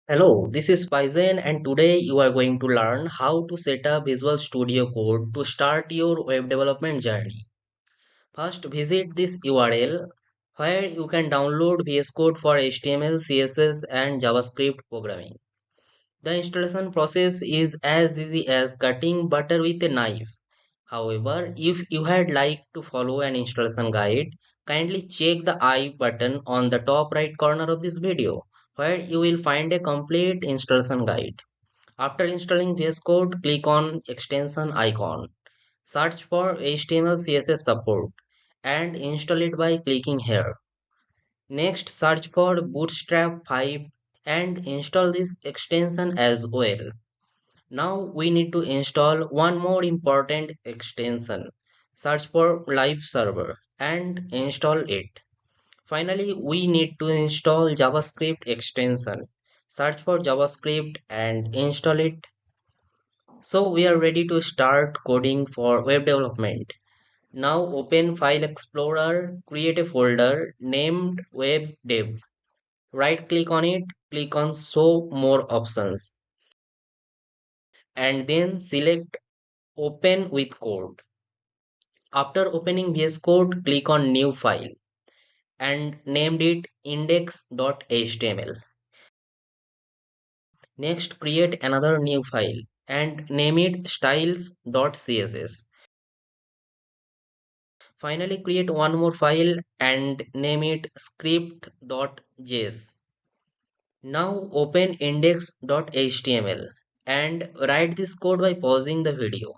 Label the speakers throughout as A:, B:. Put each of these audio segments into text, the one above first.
A: Hello, this is Paizen and today you are going to learn how to set up Visual Studio Code to start your web development journey. First, visit this URL where you can download VS Code for HTML, CSS and JavaScript programming. The installation process is as easy as cutting butter with a knife. However, if you had like to follow an installation guide, kindly check the I button on the top right corner of this video, where you will find a complete installation guide. After installing VS Code, click on extension icon. Search for HTML CSS support and install it by clicking here. Next, search for Bootstrap 5 and install this extension as well. Now we need to install one more important extension. Search for live server and install it. Finally, we need to install JavaScript extension. Search for JavaScript and install it. So we are ready to start coding for web development. Now open File Explorer, create a folder named Web Dev. Right click on it, click on Show More Options and then select Open with Code. After opening VS Code, click on New File and named it index.html. Next, create another new file and name it styles.css. Finally, create one more file and name it script.js. Now open index.html and write this code by pausing the video.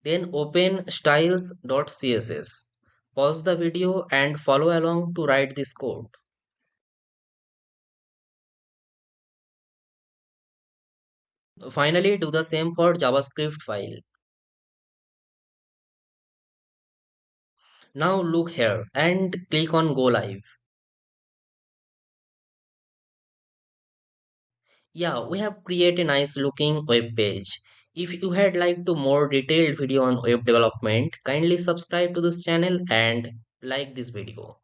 A: Then open styles.css. Pause the video and follow along to write this code. Finally, do the same for JavaScript file. Now look here and click on Go Live. Yeah, we have created a nice looking web page. If you had liked to more detailed video on web development, kindly subscribe to this channel and like this video.